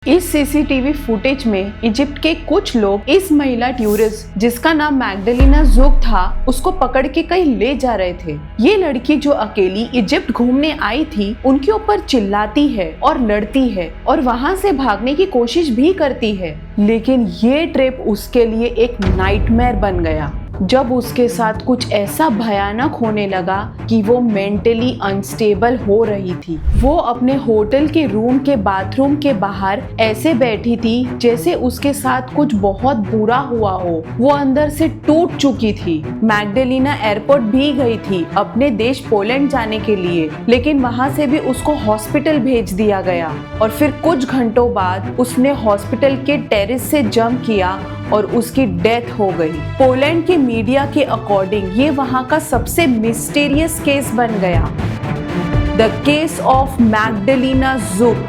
इस CCTV footage में Egypt के कुछ लोग इस महिला टूरिस्ट जिसका नाम मैग्डलिना ज़ुक था उसको पकड़ के कहीं ले जा रहे थे। ये लड़की जो अकेली इजिप्ट घूमने आई थी उनके ऊपर चिल्लाती है और लड़ती है और वहाँ से भागने की कोशिश भी करती है, लेकिन ये ट्रिप उसके लिए एक नाइटमेयर बन गया जब उसके साथ कुछ ऐसा भयानक होने लगा कि वो मेंटली अनस्टेबल हो रही थी। वो अपने होटल के रूम के बाथरूम के बाहर ऐसे बैठी थी जैसे उसके साथ कुछ बहुत बुरा हुआ हो। वो अंदर से टूट चुकी थी। मैग्डलिना एयरपोर्ट भी गई थी अपने देश पोलैंड जाने के लिए, लेकिन वहाँ से भी उसको हॉस्पिटल भेज दिया गया और फिर कुछ घंटों बाद उसने हॉस्पिटल के टेरेस से जंप किया और उसकी डेथ हो गई। पोलैंड के मीडिया के अकॉर्डिंग ये वहाँ का सबसे मिस्टीरियस केस बन गया, द केस ऑफ मैग्डलिना ज़ुक।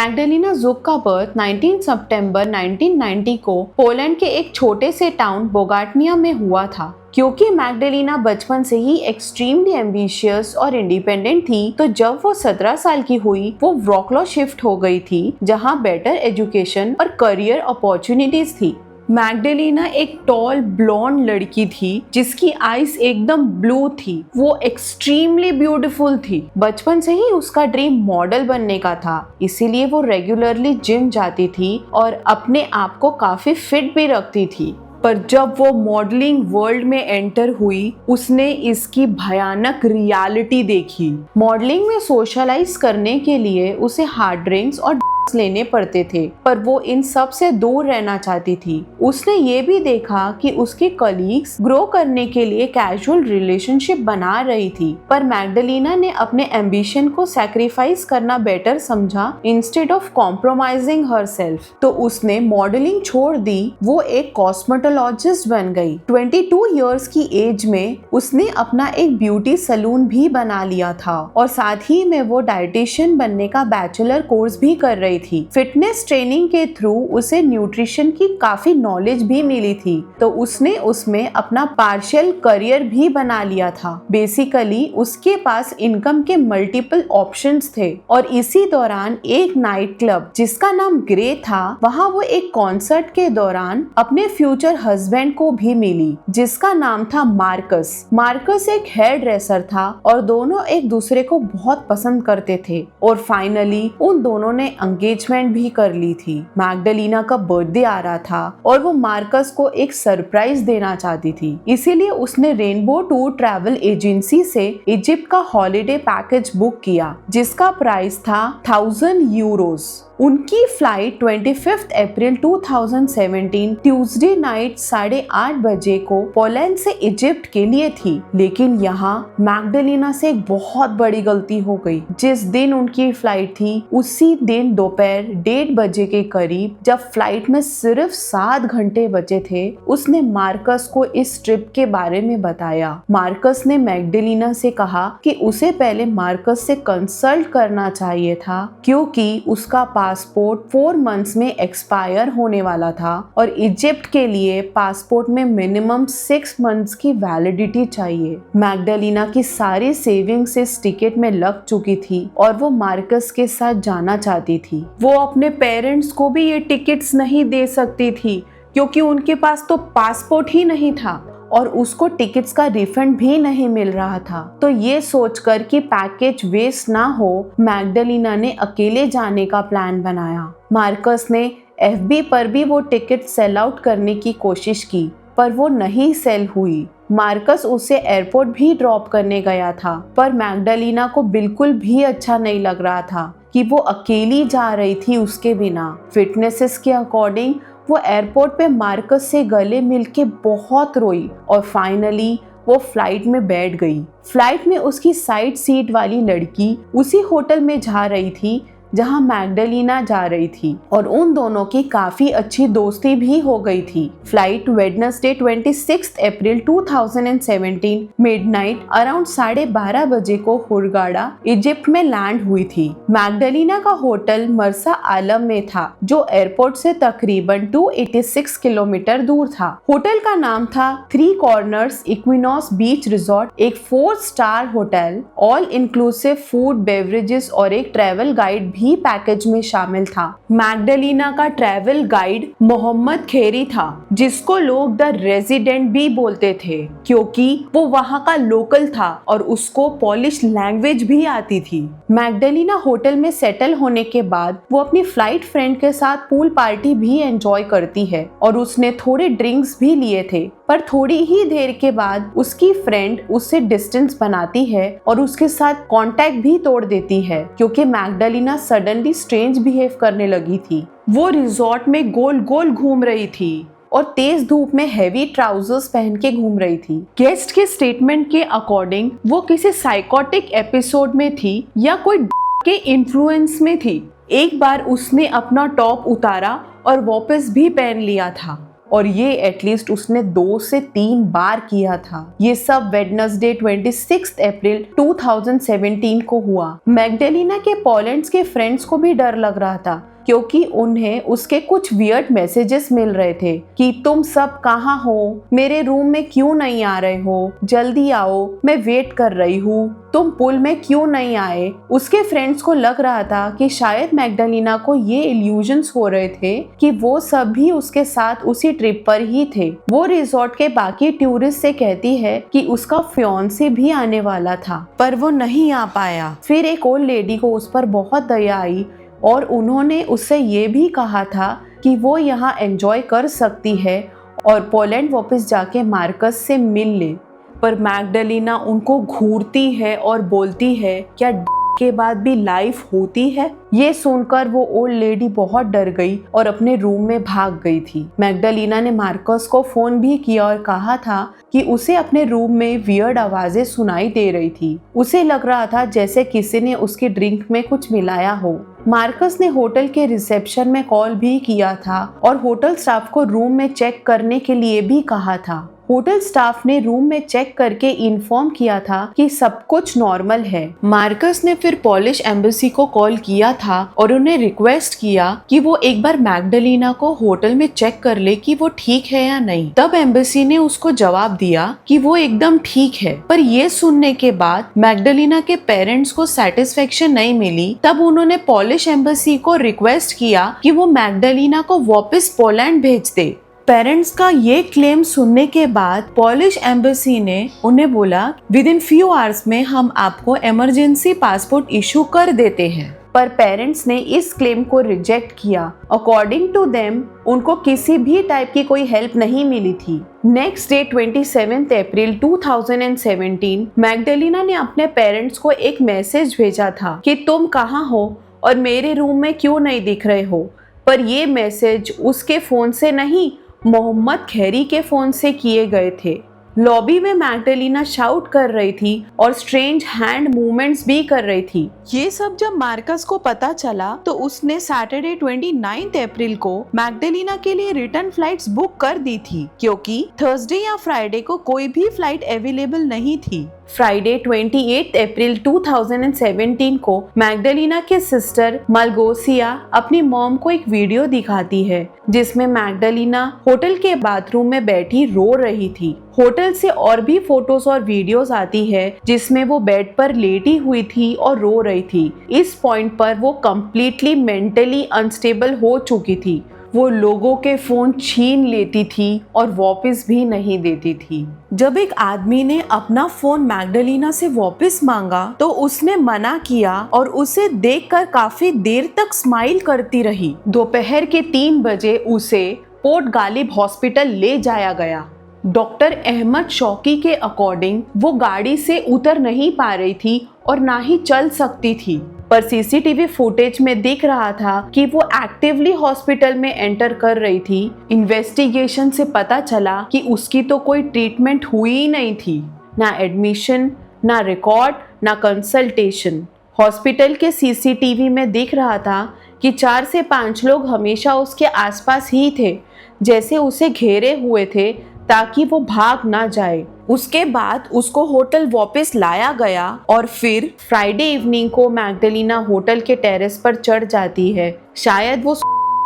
मैग्डलिना ज़ुक का बर्थ 19 सितंबर 1990 को पोलैंड के एक छोटे से टाउन बोगाटनिया में हुआ था। क्योंकि मैग्डलिना बचपन से ही एक्सट्रीमली एम्बिशियस और इंडिपेंडेंट थी, तो जब वो 17 साल की हुई वो व्रोक्लाव शिफ्ट हो गई थी, जहां बेटर एजुकेशन और करियर अपॉर्चुनिटीज थी। मैग्डलिना एक टॉल ब्लॉन्ड लड़की थी जिसकी आईज एकदम ब्लू थी। वो एक्सट्रीमली ब्यूटीफुल थी। बचपन से ही उसका ड्रीम मॉडल बनने का था, इसीलिए वो रेगुलरली जिम जाती थी और अपने आप को काफी फिट भी रखती थी। पर जब वो मॉडलिंग वर्ल्ड में एंटर हुई उसने इसकी भयानक रियलिटी देखी। मॉडलिंग में सोशलाइज करने के लिए उसे हार्ड ड्रिंक्स और लेने पड़ते थे, पर वो इन सब से दूर रहना चाहती थी। उसने ये भी देखा कि उसके कलीग्स ग्रो करने के लिए कैजुअल रिलेशनशिप बना रही थी, पर मैग्डलिना ने अपने एम्बिशन को सैक्रिफाइस करना बेटर समझा इंस्टेड ऑफ कॉम्प्रोमाइजिंग हरसेल्फ। तो उसने मॉडलिंग छोड़ दी। वो एक कॉस्मेटोलॉजिस्ट बन गई। 22 इयर्स की एज में उसने अपना एक ब्यूटी सैलून भी बना लिया था और साथ ही में वो डाइटिशियन बनने का बैचलर कोर्स भी कर रही थी। फिटनेस ट्रेनिंग के थ्रू उसे न्यूट्रिशन की काफी नॉलेज भी मिली थी, तो उसने उसमें अपना पार्शियल करियर भी बना लिया था। बेसिकली उसके पास इनकम के मल्टीपल ऑप्शंस थे और इसी दौरान एक नाइट क्लब जिसका नाम ग्रे था, वहाँ वो एक कॉन्सर्ट के दौरान अपने फ्यूचर हस्बैंड को भी मिली जिसका नाम था मार्कस। मार्कस एक हेयर ड्रेसर था और दोनों एक दूसरे को बहुत पसंद करते थे और फाइनली उन दोनों ने एंगेजमेंट भी कर ली थी। मैग्डलिना का बर्थडे आ रहा था और वो मार्कस को एक सरप्राइज देना चाहती थी, इसीलिए उसने रेनबो टूर ट्रैवल एजेंसी से इजिप्ट का हॉलिडे पैकेज बुक किया जिसका प्राइस था 1000 यूरोस। उनकी फ्लाइट 25 अप्रैल 2017 ट्यूसडे नाइट 8:30 बजे को पोलैंड से इजिप्ट के लिए थी, लेकिन यहाँ मैग्डलिना से एक बहुत बड़ी गलती हो गई। जिस दिन उनकी फ्लाइट थी उसी दिन दोपहर 1:30 बजे के करीब, जब फ्लाइट में सिर्फ 7 घंटे बचे थे, उसने मार्कस को इस ट्रिप के बारे में बताया। मार्कस ने मैग्डलिना से कहा कि उसे पहले मार्कस से कंसल्ट करना चाहिए था क्योंकि उसका पासपोर्ट 4 मंथ्स में एक्सपायर होने वाला था और इजिप्ट के लिए पासपोर्ट में मिनिमम 6 मंथ्स की वैलिडिटी चाहिए। मैग्डलिना की सारी सेविंग्स इस टिकट में लग चुकी थी और वो मार्कस के साथ जाना चाहती थी। वो अपने पेरेंट्स को भी ये टिकट्स नहीं दे सकती थी क्योंकि उनके पास तो पासपोर्ट ही नहीं था और उसको टिकट्स का रिफंड भी नहीं मिल रहा था। तो ये सोचकर कि पैकेज वेस्ट ना हो, मैग्डलिना ने अकेले जाने का प्लान बनाया। मार्कस ने एफबी पर भी वो टिकट सेल आउट करने की कोशिश की, पर वो नहीं सेल हुई। मार्कस उसे एयरपोर्ट भी ड्रॉप करने गया था, पर मैग्डलिना को बिल्कुल भी अच्छा नहीं लग रहा था कि वो अकेली जा रही थी उसके बिना। फिटनेसेस के अकॉर्डिंग वो एयरपोर्ट पे मार्कस से गले मिलके बहुत रोई और फाइनली वो फ्लाइट में बैठ गई। फ्लाइट में उसकी साइड सीट वाली लड़की उसी होटल में जा रही थी जहां मैग्डलिना जा रही थी और उन दोनों की काफी अच्छी दोस्ती भी हो गई थी। फ्लाइट वेडनेसडे 26 अप्रैल 2017 मिडनाइट अराउंड 12:30 बजे को हुरगाडा इजिप्ट में लैंड हुई थी। मैग्डलिना का होटल मरसा आलम में था, जो एयरपोर्ट से तकरीबन 286 किलोमीटर दूर था। होटल का नाम था three corners equinox beach resort, एक 4 star hotel. All inclusive food, beverages और एक ट्रैवल गाइड भी पैकेज में शामिल था। मैग्डलिना का ट्रैवल गाइड मोहम्मद खेरी था, जिसको लोग द रेजिडेंट भी बोलते थे, क्योंकि वो वहाँ का लोकल था और उसको पॉलिश लैंग्वेज भी आती थी। मैग्डलिना होटल में सेटल होने के बाद वो अपनी फ्लाइट फ्रेंड के साथ पूल पार्टी भी एंजॉय करती है और उसने थोड़े ड्रिंक्स भी लिए थे, पर थोड़ी ही देर के बाद उसकी फ्रेंड उससे डिस्टेंस बनाती है और उसके साथ कांटेक्ट भी तोड़ देती है, क्योंकि मैग्डलिना सडनली स्ट्रेंज बिहेव करने लगी थी। वो रिजॉर्ट में गोल गोल घूम रही थी और तेज धूप में हेवी ट्राउजर्स पहन के घूम रही थी। गेस्ट के स्टेटमेंट के अकॉर्डिंग वो किसी साइकोटिक एपिसोड में थी या कोई के इन्फ्लुएंस में थी। एक बार उसने अपना टॉप उतारा और वापस भी पहन लिया था, और ये एटलीस्ट उसने 2 से 3 बार किया था। ये सब वेडनेसडे 26 अप्रैल 2017 को हुआ। मैग्डलिना के पोलैंड के फ्रेंड्स को भी डर लग रहा था, क्योंकि उन्हें उसके कुछ वियर्ड मैसेजेस मिल रहे थे कि तुम सब कहाँ हो, मेरे रूम में क्यों नहीं आ रहे हो, जल्दी आओ, मैं वेट कर रही हूँ, तुम पुल में क्यों नहीं आए। उसके फ्रेंड्स को लग रहा था कि शायद मैग्डलिना को ये इल्यूजन्स हो रहे थे कि वो सब भी उसके साथ उसी ट्रिप पर ही थे। वो रिजॉर्ट के बाकी टूरिस्ट से कहती है कि उसका फियांसे भी आने वाला था, पर वो नहीं आ पाया। फिर एक ओल्ड लेडी को उस पर बहुत दया आई और उन्होंने उससे ये भी कहा था कि वो यहाँ एंजॉय कर सकती है और पोलैंड वापस जाके मार्कस से मिल ले। पर मैग्डलिना उनको घूरती है और बोलती है, क्या के बाद भी लाइफ होती है। ये सुनकर वो ओल्ड लेडी बहुत डर गई और अपने रूम में भाग गई थी। मैग्डलिना ने मार्कस को फोन भी किया और कहा था कि उसे अपने रूम में वियर्ड आवाजें सुनाई दे रही थी। उसे लग रहा था जैसे किसी ने उसकी ड्रिंक में कुछ मिलाया हो। मार्कस ने होटल के रिसेप्शन में कॉल भी किया था और होटल स्टाफ को रूम में चेक करने के लिए भी कहा था। होटल स्टाफ ने रूम में चेक करके इन्फॉर्म किया था कि सब कुछ नॉर्मल है। मार्कस ने फिर पॉलिश एम्बेसी को कॉल किया था और उन्हें रिक्वेस्ट किया कि वो एक बार मैग्डलिना को होटल में चेक कर ले कि वो ठीक है या नहीं। तब एम्बेसी ने उसको जवाब दिया कि वो एकदम ठीक है। पर ये सुनने के बाद मैग्डलिना के पेरेंट्स को सेटिस्फेक्शन नहीं मिली। तब उन्होंने पॉलिश एम्बेसी को रिक्वेस्ट किया कि वो मैग्डलिना को वापस पोलैंड भेज दे। पेरेंट्स का ये क्लेम सुनने के बाद पॉलिश एम्बेसी ने उन्हें बोला, विद इन फ्यू आवर्स में हम आपको इमरजेंसी पासपोर्ट इशू कर देते हैं। पर पेरेंट्स ने इस क्लेम को रिजेक्ट किया। अकॉर्डिंग टू देम उनको किसी भी टाइप की कोई हेल्प नहीं मिली थी। नेक्स्ट डे 27 अप्रैल 2017 मैग्डलिना ने अपने पेरेंट्स को एक मैसेज भेजा था कि तुम कहाँ हो और मेरे रूम में क्यों नहीं दिख रहे हो। पर ये मैसेज उसके फोन से नहीं, मोहम्मद खेरी के फोन से किए गए थे। लॉबी में मैग्डलिना शाउट कर रही थी और स्ट्रेंज हैंड मूवमेंट्स भी कर रही थी। ये सब जब मार्कस को पता चला तो उसने सैटरडे 29 अप्रैल को मैग्डलिना के लिए रिटर्न फ्लाइट्स बुक कर दी थी, क्योंकि थर्सडे या फ्राइडे को कोई भी फ्लाइट अवेलेबल नहीं थी। फ्राइडे 28 अप्रैल 2017 को मैग्डलिना के सिस्टर मलगोसिया अपनी मॉम को एक वीडियो दिखाती है, जिसमें मैग्डलिना होटल के बाथरूम में बैठी रो रही थी। होटल से और भी फोटोज और वीडियोस आती है जिसमें वो बेड पर लेटी हुई थी और रो रही थी। इस पॉइंट पर वो कम्प्लीटली मेंटली अनस्टेबल हो चुकी थी। वो लोगों के फोन छीन लेती थी और वापस भी नहीं देती थी। जब एक आदमी ने अपना फोन मैग्डलिना से वापस मांगा तो उसने मना किया और उसे देखकर काफी देर तक स्माइल करती रही। दोपहर के 3 बजे उसे पोर्ट गालिब हॉस्पिटल ले जाया गया। डॉक्टर अहमद शौकी के अकॉर्डिंग वो गाड़ी से उतर नहीं पा रही थी और ना ही चल सकती थी, पर सीसीटीवी फुटेज में दिख रहा था कि वो एक्टिवली हॉस्पिटल में एंटर कर रही थी। इन्वेस्टिगेशन से पता चला कि उसकी तो कोई ट्रीटमेंट हुई ही नहीं थी, ना एडमिशन, ना रिकॉर्ड, ना कंसल्टेशन। हॉस्पिटल के सीसीटीवी में दिख रहा था कि 4 से 5 लोग हमेशा उसके आसपास ही थे, जैसे उसे घेरे हुए थे ताकि वो भाग ना जाए। उसके बाद उसको होटल वापस लाया गया और फिर फ्राइडे इवनिंग को मैग्डलिना होटल के टेरेस पर चढ़ जाती है। शायद वो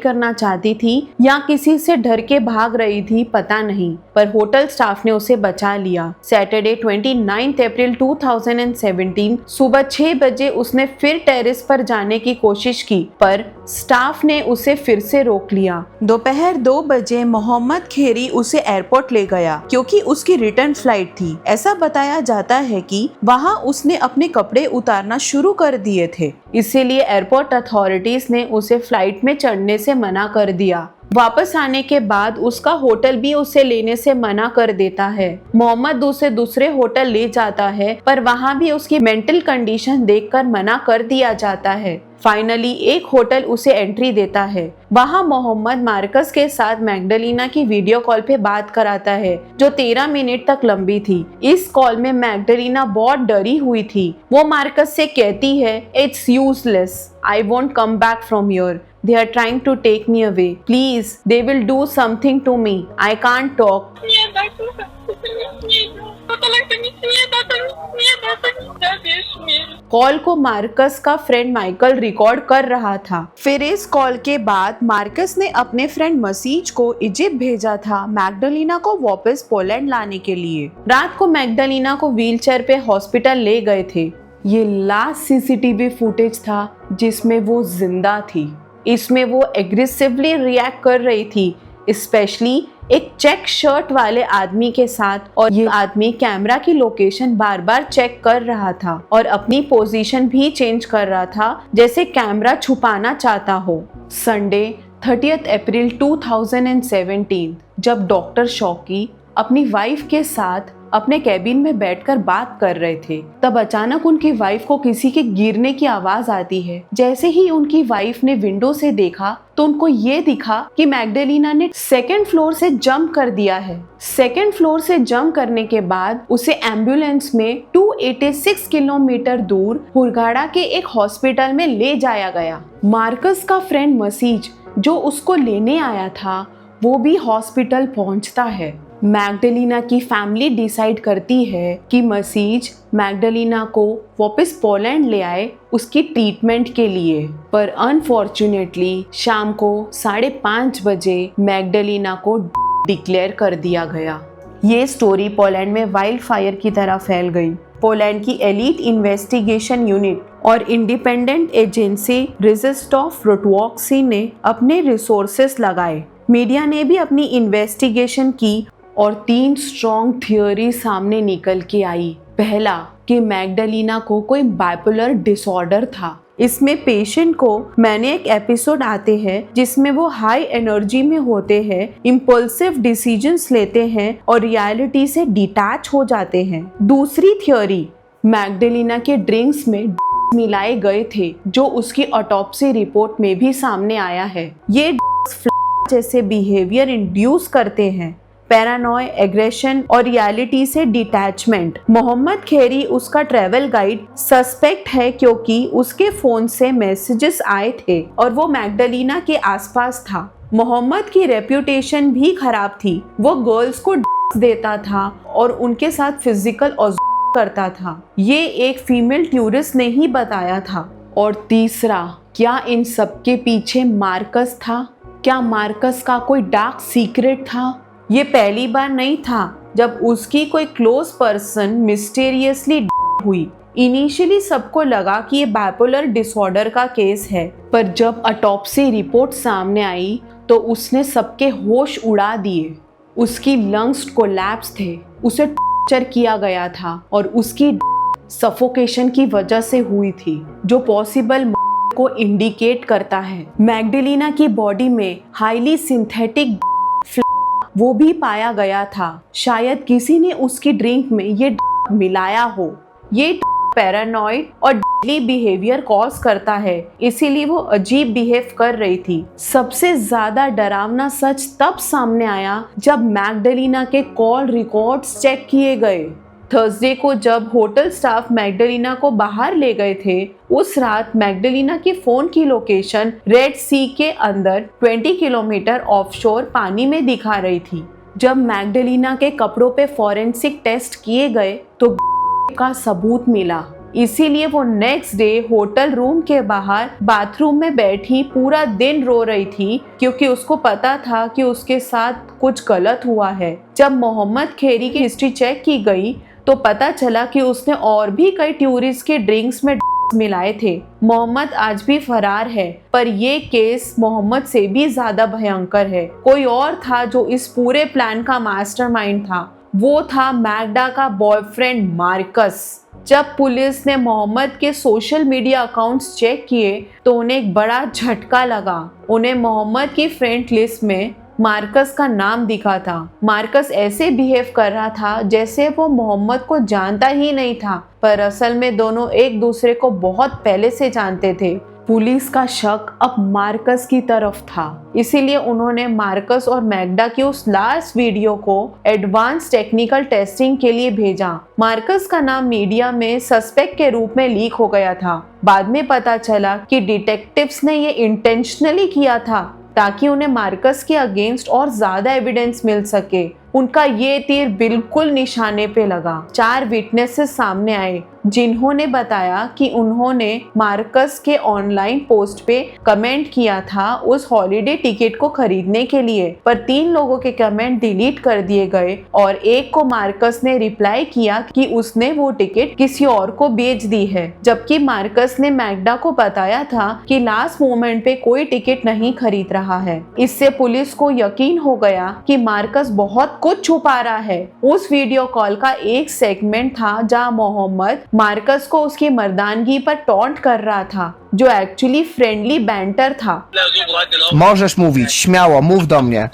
करना चाहती थी या किसी से डर के भाग रही थी, पता नहीं, पर होटल स्टाफ ने उसे बचा लिया। सैटरडे 29 अप्रैल 2017 सुबह 6 बजे उसने फिर टेरेस पर जाने की कोशिश की, पर स्टाफ ने उसे फिर से रोक लिया। दोपहर 2 बजे मोहम्मद खेरी उसे एयरपोर्ट ले गया क्योंकि उसकी रिटर्न फ्लाइट थी। ऐसा बताया जाता है कि वहाँ उसने अपने कपड़े उतारना शुरू कर दिए थे, इसीलिए एयरपोर्ट अथॉरिटीज ने उसे फ्लाइट में चढ़ने से मना कर दिया। वापस आने के बाद उसका होटल भी उसे लेने से मना कर देता है। मोहम्मद उसे दूसरे होटल ले जाता है, पर वहाँ भी उसकी मेंटल कंडीशन देखकर मना कर दिया जाता है। फाइनली एक होटल उसे एंट्री देता है। वहाँ मोहम्मद मार्कस के साथ मैग्डलिना की वीडियो कॉल पे बात कराता है, जो 13 मिनट तक लंबी थी। इस कॉल में मैग्डलिना बहुत डरी हुई थी। वो मार्कस से कहती है, it's useless, I won't come back from here, they are trying to take me away, please they will do something to me, I can't talk. Call को मार्कस का फ्रेंड माइकल रिकॉर्ड कर रहा था। फिर इस कॉल के बाद Marcus ने अपने फ्रेंड मसीज को इजिप्ट भेजा था मैग्डलिना को वापस पोलैंड लाने के लिए। रात को मैग्डलिना को व्हीलचेयर पे हॉस्पिटल ले गए थे। ये लास्ट सीसीटीवी फुटेज था जिसमें वो जिंदा थी। इसमें वो एग्रेसिवली रिएक्ट कर रही थी, स्पेशली एक चेक शर्ट वाले आदमी के साथ, और ये आदमी कैमरा की लोकेशन बार बार चेक कर रहा था और अपनी पोजीशन भी चेंज कर रहा था, जैसे कैमरा छुपाना चाहता हो। संडे 30 अप्रैल 2017 जब डॉक्टर शॉकी अपनी वाइफ के साथ अपने कैबिन में बैठकर बात कर रहे थे, तब अचानक उनकी वाइफ को किसी के गिरने की आवाज आती है। जैसे ही उनकी वाइफ ने विंडो से देखा तो उनको ये दिखा कि मैग्डलिना ने 2nd फ्लोर से जंप कर दिया है। 2nd फ्लोर से जंप करने के बाद उसे एम्बुलेंस में 286 किलोमीटर दूर हुरगाड़ा के एक हॉस्पिटल में ले जाया गया। मार्कस का फ्रेंड मसीज जो उसको लेने आया था, वो भी हॉस्पिटल पहुंचता है। मैग्डलिना की फैमिली डिसाइड करती है कि मसीज मैग्डलिना को वापस पोलैंड ले आए उसकी ट्रीटमेंट के लिए, पर अनफॉर्चुनेटली शाम को 5:30 बजे मैग्डलिना को डिक्लेयर कर दिया गया। ये स्टोरी पोलैंड में वाइल्ड फायर की तरह फैल गई। पोलैंड की एलीट इन्वेस्टिगेशन यूनिट और इंडिपेंडेंट एजेंसी रिजस्टॉफ रोटवॉक्सी ने अपने रिसोर्सेस लगाए। मीडिया ने भी अपनी इन्वेस्टिगेशन की और 3 स्ट्रॉन्ग थियोरी सामने निकल के आई। पहला, कि मैग्डलिना को कोई बाइपोलर डिसऑर्डर था। इसमें पेशेंट को मैनिक एपिसोड आते हैं जिसमें वो हाई एनर्जी में होते हैं, इम्पल्सिव डिसीजंस लेते हैं और रियलिटी से डिटैच हो जाते हैं। दूसरी थ्योरी, मैग्डलिना के ड्रिंक्स में मिलाए गए थे, जो उसकी ऑटोप्सी रिपोर्ट में भी सामने आया है। ये जैसे बिहेवियर इंड्यूस करते हैं, पैरानॉय, एग्रेशन और रियलिटी से डिटैचमेंट। मोहम्मद खेरी उसका ट्रैवल गाइड सस्पेक्ट है क्योंकि उसके फोन से मैसेजेस आए थे और वो मैग्डलिना के आसपास था। मोहम्मद की रेप्यूटेशन भी खराब थी। वो गर्ल्स को देता था और उनके साथ फिजिकल करता था। ये एक फीमेल टूरिस्ट ने ही बताया था। और तीसरा, क्या इन सब के पीछे मार्कस था? क्या मार्कस का कोई डार्क सीक्रेट था? ये पहली बार नहीं था जब उसकी कोई क्लोज पर्सन मिस्टीरियसली हुई। इनिशियली सबको लगा कि ये बाइपोलर डिसऑर्डर का केस है, पर जब ऑटोप्सी रिपोर्ट सामने आई तो उसने सबके होश उड़ा दिए। उसकी लंग्स कोलैप्स थे, उसे टॉर्चर किया गया था और उसकी सफोकेशन की वजह से हुई थी, जो पॉसिबल को इंडिकेट करता है। मैग्डलिना की बॉडी में हाईली सिंथेटिक वो भी पाया गया था। शायद किसी ने उसकी ड्रिंक में ये मिलाया हो। ये पैरानॉइड और डेडली बिहेवियर कॉज करता है, इसीलिए वो अजीब बिहेव कर रही थी। सबसे ज्यादा डरावना सच तब सामने आया जब मैग्डलिना के कॉल रिकॉर्ड्स चेक किए गए। थर्सडे को जब होटल स्टाफ मैग्डलिना को बाहर ले गए थे, उस रात मैग्डलिना की फोन की लोकेशन रेड सी के अंदर 20 किलोमीटर ऑफशोर पानी में दिखा रही थी। जब मैग्डलिना के कपड़ों पे फॉरेंसिक टेस्ट किए गए तो का सबूत मिला। इसीलिए वो नेक्स्ट डे होटल रूम के बाहर बाथरूम में बैठी पूरा दिन रो रही थी, क्योंकि उसको पता था कि उसके साथ कुछ गलत हुआ है। जब मोहम्मद खेरी की हिस्ट्री चेक की गई तो पता चला कि उसने और भी कई टूरिस्ट के ड्रिंक्स में मिलाए थे। मोहम्मद आज भी फरार है, पर ये केस मोहम्मद से भी ज्यादा भयंकर है। कोई और था जो इस पूरे प्लान का मास्टरमाइंड था। वो था मैग्डा का बॉयफ्रेंड मार्कस। जब पुलिस ने मोहम्मद के सोशल मीडिया अकाउंट्स चेक किए तो उन्हें एक बड़ा झटका लगा। उन्हें मोहम्मद की फ्रेंड लिस्ट में मार्कस का नाम दिखा था। मार्कस ऐसे बिहेव कर रहा था जैसे वो मोहम्मद को जानता ही नहीं था, पर असल में दोनों एक दूसरे को बहुत पहले से जानते थे। पुलिस का शक अब मार्कस की तरफ था, इसीलिए उन्होंने मार्कस और मैग्डा की उस लास्ट वीडियो को एडवांस टेक्निकल टेस्टिंग के लिए भेजा। मार्कस का नाम मीडिया में सस्पेक्ट के रूप में लीक हो गया था। बाद में पता चला कि डिटेक्टिव्स ने ये इंटेंशनली किया था ताकि उन्हें मार्कस के अगेंस्ट और ज्यादा एविडेंस मिल सके। उनका ये तीर बिल्कुल निशाने पे लगा। 4 विटनेसेस सामने आए जिन्होंने बताया कि उन्होंने मार्कस के ऑनलाइन पोस्ट पे कमेंट किया था उस हॉलिडे टिकट को खरीदने के लिए, पर 3 लोगों के कमेंट डिलीट कर दिए गए और एक को मार्कस ने रिप्लाई किया कि उसने वो टिकट किसी और को बेच दी है, जबकि मार्कस ने मैग्डा को बताया था कि लास्ट मोमेंट पे कोई टिकट नहीं खरीद रहा है। इससे पुलिस को यकीन हो गया कि मार्कस बहुत कुछ छुपा रहा है। उस वीडियो कॉल का एक सेगमेंट था जहां मोहम्मद मार्कस को उसकी मर्दानगी पर टॉन्ट कर रहा था, जो एक्चुअली फ्रेंडली बैंटर था। Możesz mówić, śmiało, mów do mnie.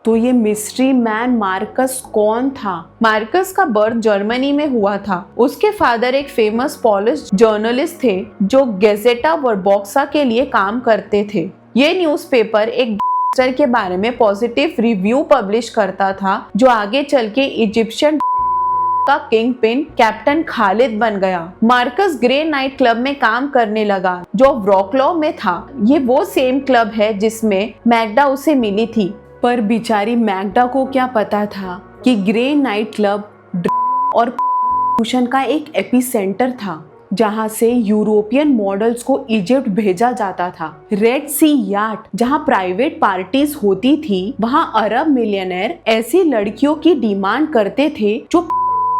तो ये मिस्ट्री मैन मार्कस कौन था? मार्कस का बर्थ जर्मनी में हुआ था। उसके फादर एक फेमस पॉलिश जर्नलिस्ट थे जो गेजेटा वर्बॉक्सा के लिए काम करते थे। ये न्यूज़पेपर एक के बारे में पॉजिटिव रिव्यू पब्लिश करता था, जो आगे चल के इजिप्शियन का किंग पिन कैप्टन खालिद बन गया। मार्कस ग्रे नाइट क्लब में काम करने लगा जो व्रॉकलॉ में था। ये वो सेम क्लब है जिसमें मैग्डा उसे मिली थी, पर बेचारी मैग्डा को क्या पता था कि ग्रे नाइट क्लब और प्रदूषण का एक एपिसेंटर था, जहां से यूरोपियन मॉडल्स को इजिप्ट भेजा जाता था। रेड सी याट जहां प्राइवेट पार्टीज होती थी, वहां अरब मिलियनेयर ऐसी लड़कियों की डिमांड करते थे जो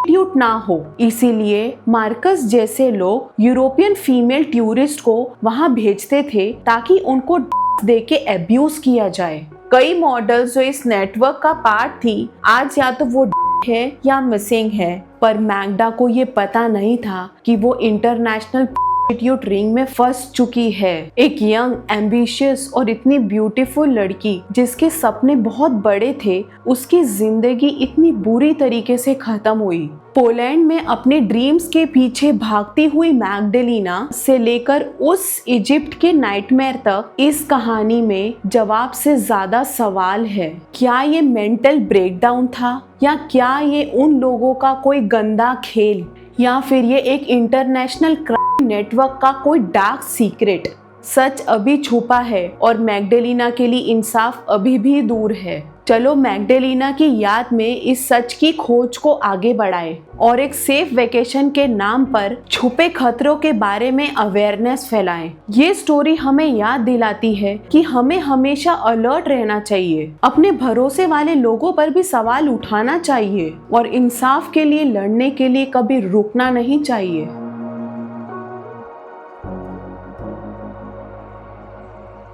ट्यूट ना हो। इसीलिए मार्कस जैसे लोग यूरोपियन फीमेल टूरिस्ट को वहां भेजते थे ताकि उनको देके एब्यूज किया जाए। कई मॉडल्स जो इस नेटवर्क का पार्ट थी, आज या तो वो है या मिसिंग है, पर मैग्डा को ये पता नहीं था कि वो इंटरनेशनल रिंग में फंस चुकी है। एक यंग, एम्बिशियस और इतनी ब्यूटीफुल लड़की जिसके सपने बहुत बड़े थे, उसकी जिंदगी इतनी बुरी तरीके से खत्म हुई। पोलैंड में अपने ड्रीम्स के पीछे भागती हुई मैग्डलिना से लेकर उस इजिप्ट के नाइटमेयर तक, इस कहानी में जवाब से ज्यादा सवाल है। क्या ये मेंटल ब्रेकडाउन था, या क्या ये उन लोगों का कोई गंदा खेल, या फिर ये एक इंटरनेशनल क्राइम नेटवर्क का कोई डार्क सीक्रेट? सच अभी छुपा है और मैग्डलिना के लिए इंसाफ अभी भी दूर है। चलो मैग्डलिना की याद में इस सच की खोज को आगे बढ़ाएं और एक सेफ वेकेशन के नाम पर छुपे खतरों के बारे में अवेयरनेस फैलाएं। ये स्टोरी हमें याद दिलाती है कि हमें हमेशा अलर्ट रहना चाहिए, अपने भरोसे वाले लोगों पर भी सवाल उठाना चाहिए और इंसाफ के लिए लड़ने के लिए कभी रुकना नहीं चाहिए।